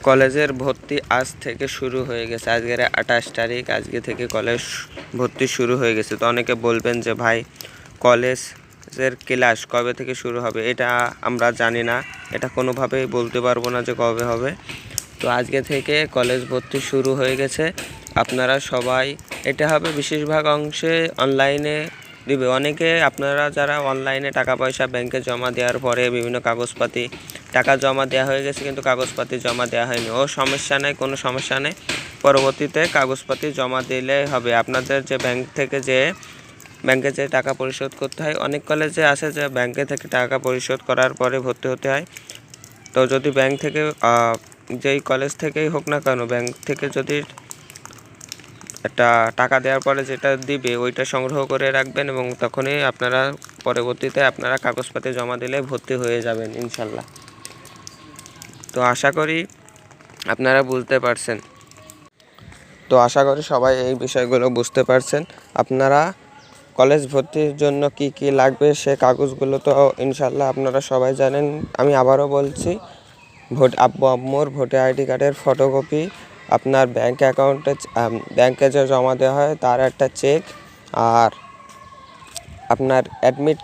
কলেজের ভর্তি আজ থেকে শুরু হয়ে গেছে। আজকের 28 তারিখ, আজকে থেকে কলেজ ভর্তি শুরু হয়ে গেছে। তো অনেকে বলবেন যে ভাই কলেজের ক্লাস কবে থেকে শুরু হবে, এটা আমরা জানি না, এটা কোনোভাবেই বলতে পারবো না যে কবে হবে। তো আজকে থেকে কলেজ ভর্তি শুরু হয়ে গেছে। আপনারা সবাই, এটা হবে বেশিরভাগ অংশে অনলাইনে দিবে। অনেকে আপনারা যারা অনলাইনে টাকা পয়সা ব্যাংকে জমা দেওয়ার পরে বিভিন্ন কাগজপাতি টাকা জমা দেওয়া হয়ে গেছে কিন্তু কাগজপাতি জমা দেওয়া হয়নি, সমস্যা নেই, কোনো সমস্যা নেই। পরবর্তীতে কাগজপাতি জমা দিলে হবে। আপনাদের যে ব্যাংকে যে টাকা পরিশোধ করতে হয়, অনেক কলেজে আছে যে ব্যাংকে থেকে টাকা পরিশোধ করার পরে ভর্তি হতে হয়। তো যদি ব্যাংক থেকে যেই কলেজ থেকেই হোক না কেন, ব্যাংক থেকে যদি একটা টাকা দেওয়ার পরে যেটা দিবে ওইটা সংগ্রহ করে রাখবেন এবং তখনই আপনারা পরবর্তীতে আপনারা কাগজপাতি জমা দিলে ভর্তি হয়ে যাবেন ইনশাল্লাহ। তো আশা করি আপনারা বুঝতে পারছেন। তো আশা করি সবাই এই বিষয়গুলো বুঝতে পারছেন। আপনারা কলেজ ভর্তির জন্য কি কি লাগবে সে কাগজগুলো তো ইনশাল্লাহ আপনারা সবাই জানেন। আমি আবারও বলছি, আব্বু আম্মুর ভোটার আইডি কার্ডের ফটোকপি, আপনার ব্যাংক অ্যাকাউন্টে ব্যাংকে যে জমা দেওয়া হয় তার একটা চেক, আর আপনার অ্যাডমিট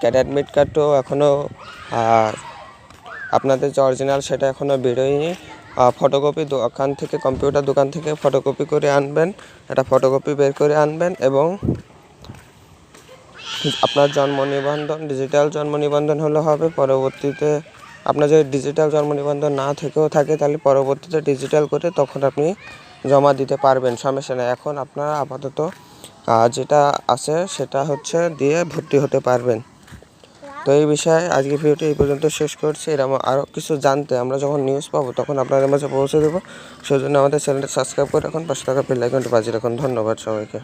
কার্ডও এখনও আপনাদের যে অরিজিনাল সেটা এখনও বেরোয়নি। ফটোকপি দোকান থেকে, কম্পিউটার দোকান থেকে ফটোকপি করে আনবেন, একটা ফটোকপি বের করে আনবেন এবং আপনার জন্ম নিবন্ধন, ডিজিটাল জন্ম নিবন্ধন হলে হবে। পরবর্তীতে আপনার যদি ডিজিটাল জন্ম নিবন্ধন না থেকেও থাকে তাহলে পরবর্তীতে ডিজিটাল করে তখন আপনি জমা দিতে পারবেন, সমস্যা নেই। এখন আপনারা আপাতত যেটা আছে সেটা হচ্ছে দিয়ে ভর্তি হতে পারবেন। তো এই বিষয়ে আজকের ভিডিওটি এই পর্যন্ত শেষ করছি। এরকম আরও কিছু জানতে আমরা যখন নিউজ পাবো তখন আপনাদের মাঝে পৌঁছে দেবো। সেই জন্য আমাদের চ্যানেলটা সাবস্ক্রাইব করে রাখুন, পাশে থাকা বেল আইকনটি বাজিয়ে রাখুন। ধন্যবাদ সবাইকে।